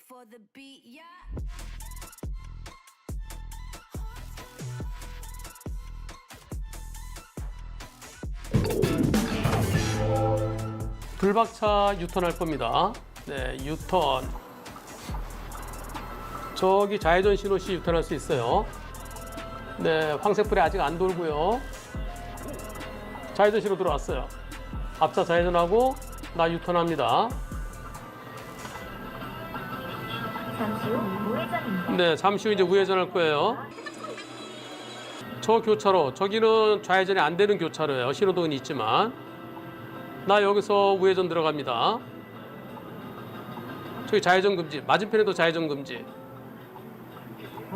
for the beat, yeah. 불박차 유턴할 겁니다. 네, 유턴. 저기 좌회전 신호 시 유턴할 수 있어요. 네, 황색불이 아직 안 돌고요. 좌회전 신호 들어왔어요. 앞차 좌회전하고 나 유턴합니다. 잠시 후 우회전입니다. 네, 잠시 후 이제 우회전할 거예요. 저 교차로, 저기는 좌회전이 안 되는 교차로예요. 신호등은 있지만. 나 여기서 우회전 들어갑니다. 저기 좌회전 금지, 맞은편에도 좌회전 금지.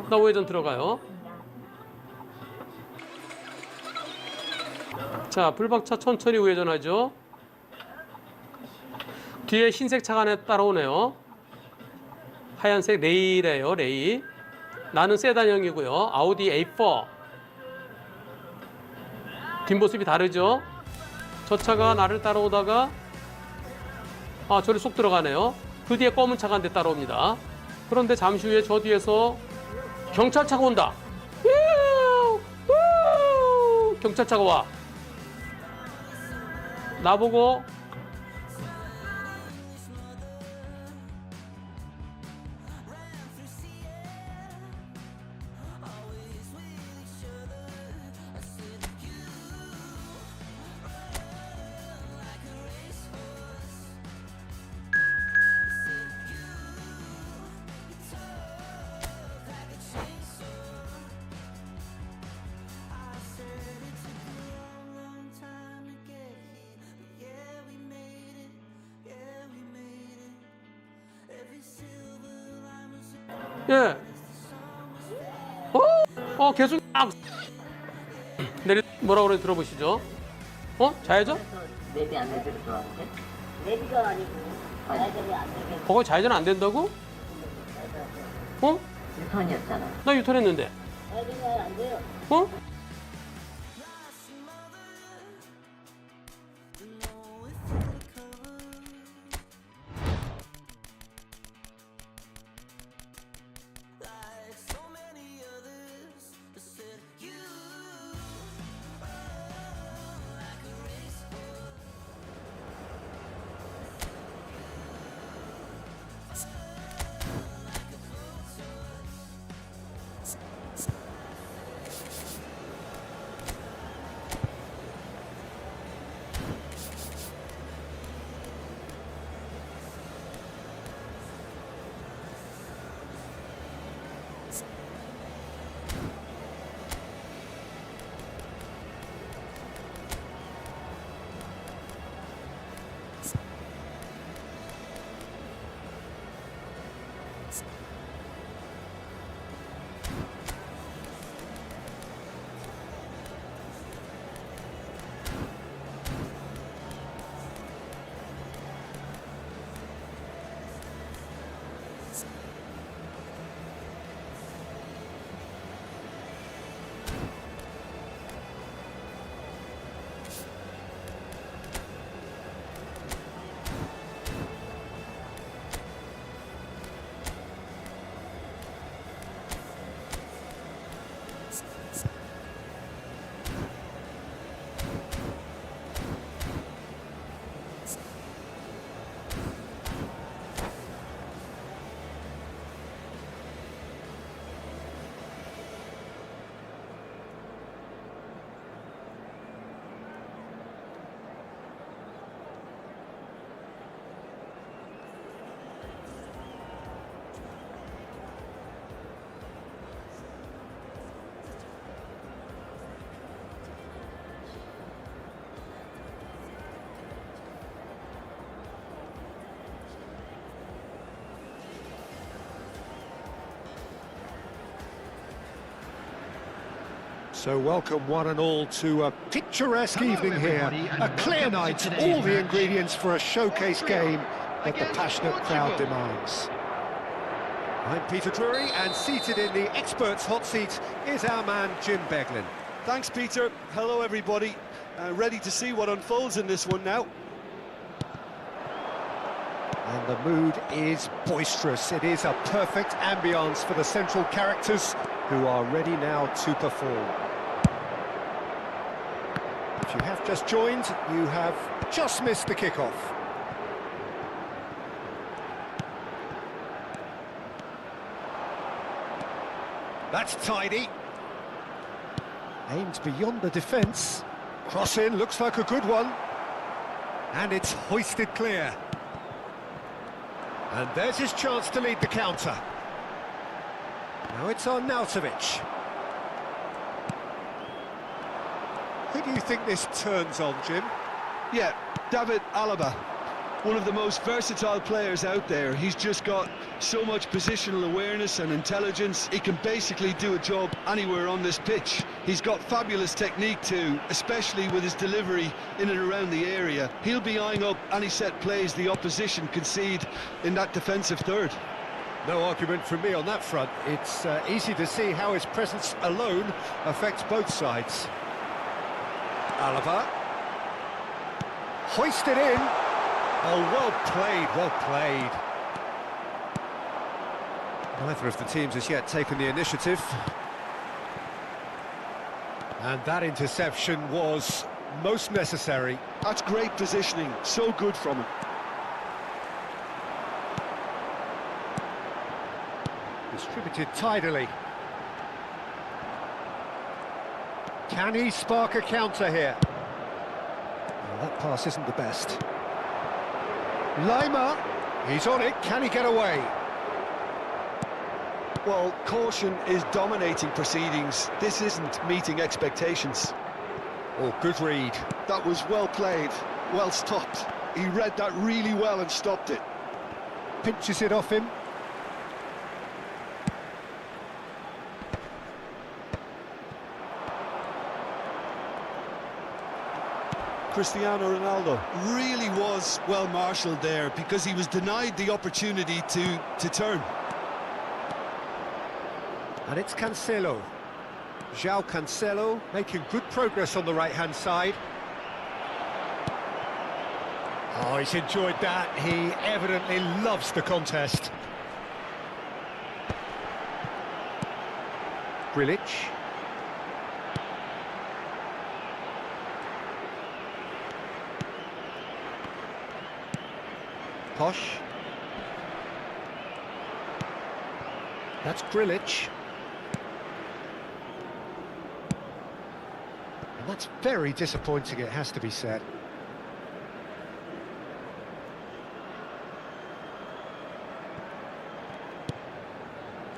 나 우회전 들어가요. 자, 불박차 천천히 우회전하죠. 뒤에 흰색 차가 하나 따라오네요. 하얀색 레이래요, 레이. 나는 세단형이고요. 아우디 A4. 뒷모습이 다르죠? 저 차가 나를 따라오다가 저리 쏙 들어가네요. 그 뒤에 검은 차가 한 대 따라옵니다. 그런데 잠시 후에 저 뒤에서 경찰차가 온다. 경찰차가 와. 나보고 예. 계속 내리 뭐라 그래 들어보시죠. 좌회전? 내비 안 내비로 들어왔는데? 내비가 아니고 좌회전이 안 되게 거기 좌회전 안 된다고? 유턴이었잖아. 나 유턴했는데. 내비가 안 돼요. So welcome one and all to a picturesque evening here, a clear night, all the ingredients for a showcase game that the passionate crowd demands. I'm Peter Drury, and seated in the experts' hot seat is our man Jim Beglin. Thanks, Peter. Hello, everybody. Ready to see what unfolds in this one now. And the mood is boisterous. It is a perfect ambience for the central characters who are ready now to perform. If you have just joined, you have just missed the kickoff. That's tidy. Aimed beyond the defence. Cross in, looks like a good one. And it's hoisted clear. And there's his chance to lead the counter. Now it's Arnautovic. Who do you think this turns on, Jim? Yeah, David Alaba, one of the most versatile players out there. He's just got so much positional awareness and intelligence. He can basically do a job anywhere on this pitch. He's got fabulous technique too, especially with his delivery in and around the area. He'll be eyeing up any set plays the opposition concede in that defensive third. No argument from me on that front. It's easy to see how his presence alone affects both sides. Alaba. Hoisted in. Oh, well played, well played. Neither of the teams has yet taken the initiative. And that interception was most necessary. That's great positioning, so good from him. Distributed tidily. Can he spark a counter here? Well, that pass isn't the best. Lima, he's on it, can he get away? Well, caution is dominating proceedings. This isn't meeting expectations. Oh, good read. That was well played, well stopped. He read that really well and stopped it. Pinches it off him. Cristiano Ronaldo really was well marshalled there because he was denied the opportunity to turn. And it's Cancelo. João Cancelo making good progress on the right-hand side. Oh, he's enjoyed that. He evidently loves the contest. Grilic. Posh. That's Grilic. And that's very disappointing, it has to be said.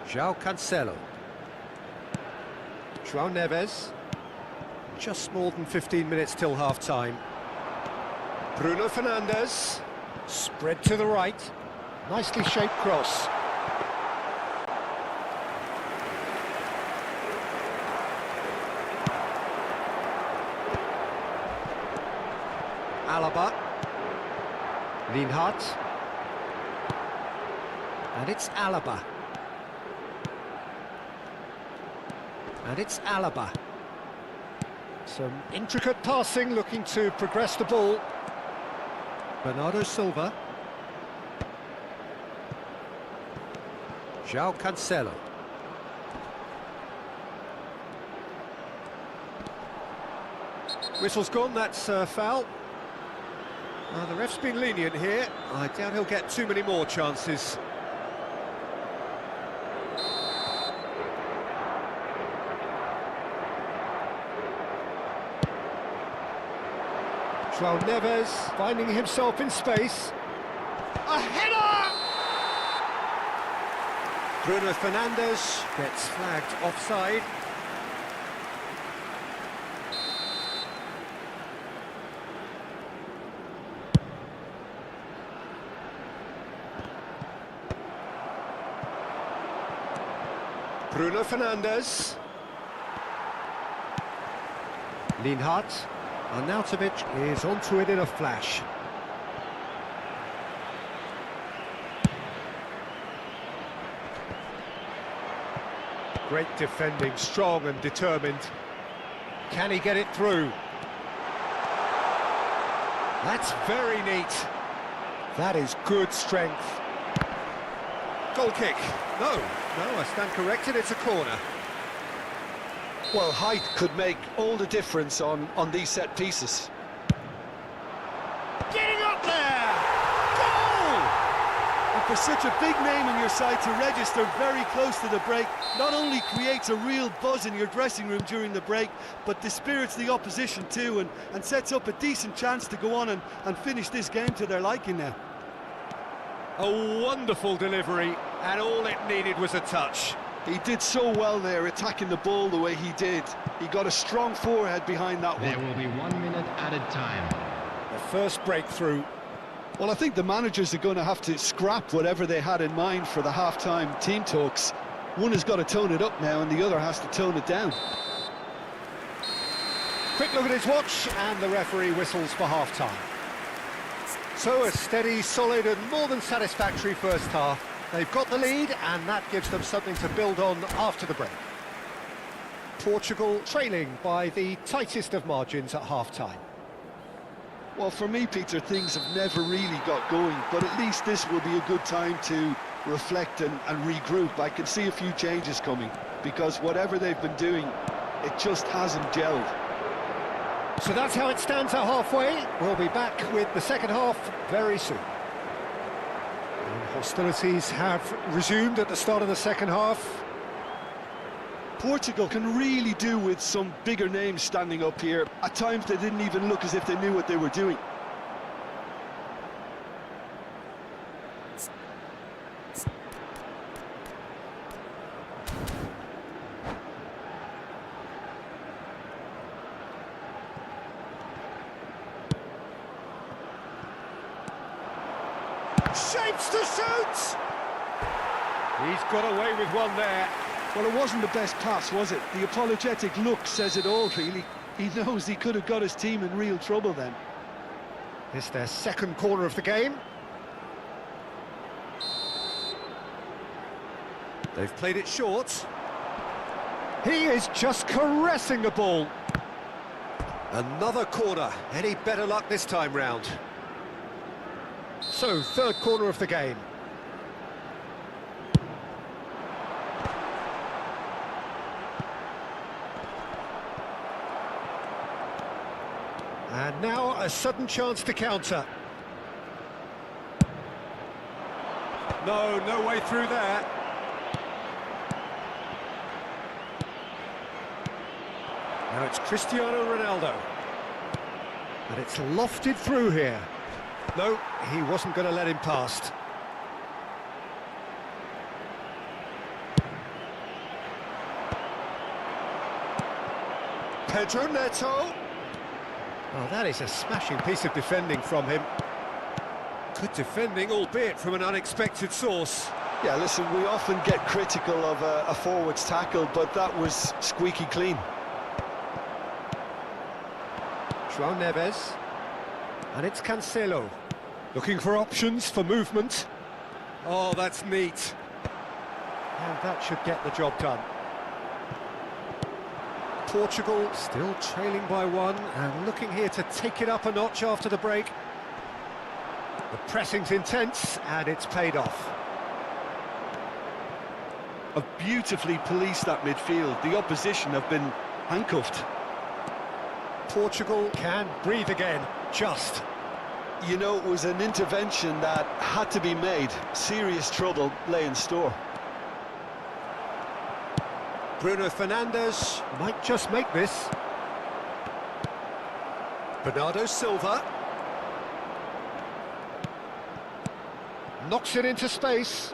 João Cancelo. João Neves. Just more than 15 minutes till half-time. Bruno Fernandes. Spread to the right. Nicely shaped cross. Alaba. Linhart. And it's Alaba. And it's Alaba. Some intricate passing, looking to progress the ball. Bernardo Silva. João Cancelo. Whistle's gone, that's a foul. The ref's been lenient here. I doubt he'll get too many more chances. João Neves finding himself in space. A header! Bruno Fernandes gets flagged offside. Bruno Fernandes. Linhart. Arnautovic is onto it in a flash. Great defending, strong and determined. Can he get it through? That's very neat. That is good strength. Goal kick. No, I stand corrected, it's a corner. Well, height could make all the difference on these set pieces. Getting up there! Goal! And for such a big name in your side to register very close to the break, not only creates a real buzz in your dressing room during the break, but dispirits the opposition too, and sets up a decent chance to go on and finish this game to their liking now. A wonderful delivery, and all it needed was a touch. He did so well there, attacking the ball the way he did. He got a strong forehead behind that There one. will be 1 minute added time. The first breakthrough. Well, I think the managers are going to have to scrap whatever they had in mind for the half-time team talks. One has got to tone it up now, and the other has to tone it down. Quick look at his watch, and the referee whistles for half-time. So a steady, solid and more than satisfactory first half. They've got the lead, and that gives them something to build on after the break. Portugal trailing by the tightest of margins at half-time. Well, for me, Peter, things have never really got going, but at least this will be a good time to reflect and regroup. I can see a few changes coming, because whatever they've been doing, it just hasn't gelled. So that's how it stands at halfway. We'll be back with the second half very soon. And hostilities have resumed at the start of the second half. Portugal can really do with some bigger names standing up here. At times they didn't even look as if they knew what they were doing. Shapes to shoot! He's got away with one there. Well, it wasn't the best pass, was it? The apologetic look says it all, really. He knows he could have got his team in real trouble then. It's their second corner of the game. They've played it short. He is just caressing the ball. Another corner. Any better luck this time round? So, third corner of the game. And now a sudden chance to counter. No way through there. Now it's Cristiano Ronaldo. And it's lofted through here. No, he wasn't going to let him past. Pedro Neto. Oh, that is a smashing piece of defending from him. Good defending, albeit from an unexpected source. Yeah, listen, we often get critical of a forward's tackle, but that was squeaky clean. João Neves. And it's Cancelo. Looking for options for movement. Oh, that's neat. And that should get the job done. Portugal still trailing by one and looking here to take it up a notch after the break. The pressing's intense and it's paid off. Have beautifully policed that midfield. The opposition have been handcuffed. Portugal can breathe again, just. You know, it was an intervention that had to be made. Serious trouble lay in store. Bruno Fernandes might just make this. Bernardo Silva. Knocks it into space.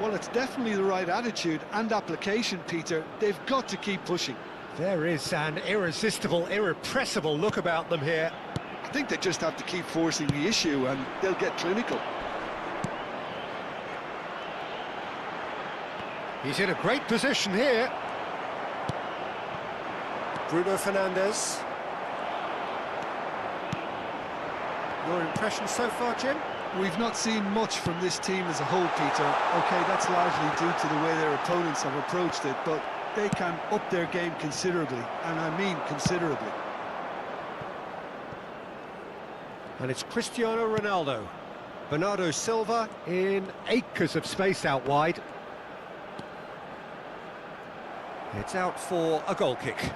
Well, it's definitely the right attitude and application, Peter. They've got to keep pushing. There is an irresistible, irrepressible look about them here. I think they just have to keep forcing the issue and they'll get clinical. He's in a great position here. Bruno Fernandes. Your impression so far, Jim? We've not seen much from this team as a whole, Peter. OK, that's largely due to the way their opponents have approached it, but they can up their game considerably, and I mean considerably. And it's Cristiano Ronaldo. Bernardo Silva in acres of space out wide. It's out for a goal kick.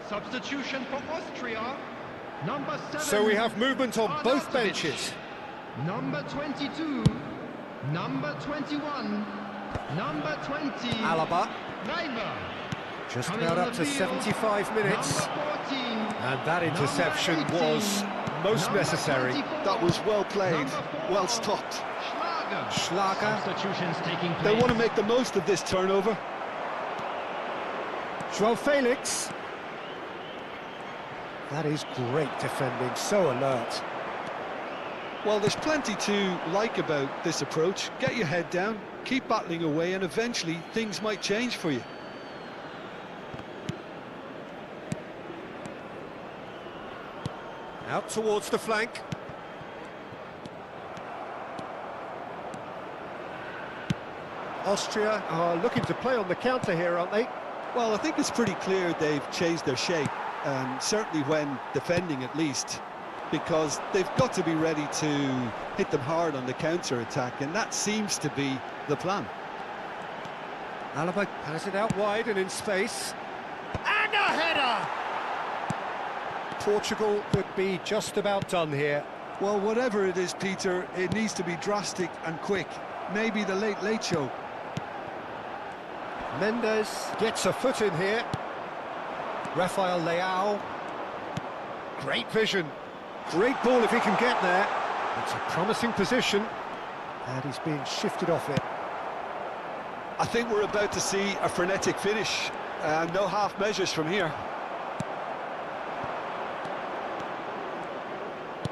Substitution for Austria. Number 7. So we have movement on both Arnautovic. benches. Number 22. Number 21. Number 20. Alaba. Leiber. Just Coming about on up the to field, 75 minutes. Number 14. And that interception Number 18. was most Number necessary. 24. That was well played, Number 4. well stopped. Schlager. Schlager. Substitutions taking place. They want to make the most of this turnover. João Felix. That is great defending, so alert. Well, there's plenty to like about this approach. Get your head down, keep battling away, and eventually things might change for you. Out towards the flank. Austria are looking to play on the counter here, aren't they? Well, I think it's pretty clear they've changed their shape, and certainly when defending at least, because they've got to be ready to hit them hard on the counter-attack, and that seems to be the plan. Alaba has it out wide and in space. And a header! Portugal could be just about done here. Well, whatever it is, Peter, it needs to be drastic and quick. Maybe the late show. Mendes gets a foot in here. Rafael Leao. Great vision. Great ball if he can get there. It's a promising position. And he's being shifted off it. I think we're about to see a frenetic finish. No half measures from here.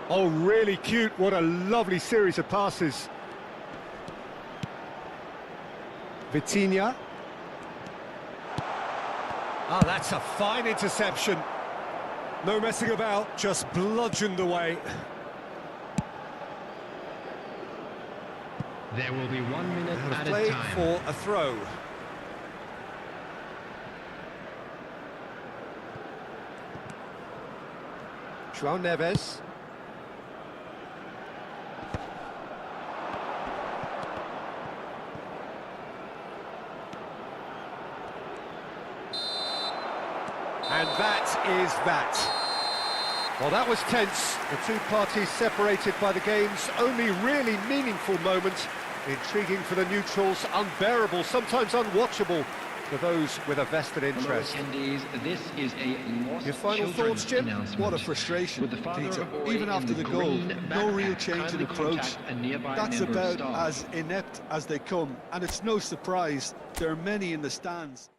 Oh, really cute. What a lovely series of passes. Vitinha. Ah, that's a fine interception. No messing about, just bludgeoned away. There will be 1 minute Out of added play time. for a throw. João Neves. And that is that. Well, that was tense. The two parties separated by the game's only really meaningful moment. Intriguing for the neutrals, unbearable, sometimes unwatchable for those with a vested interest. Attendees, this is a lost Your final children's thoughts, Jim? announcement. What a frustration, With the father Peter. of a boy Even after in the goal, green no backpack, real change in kindly approach. contact a nearby That's member of about staff. as inept as they come, and it's no surprise there are many in the stands.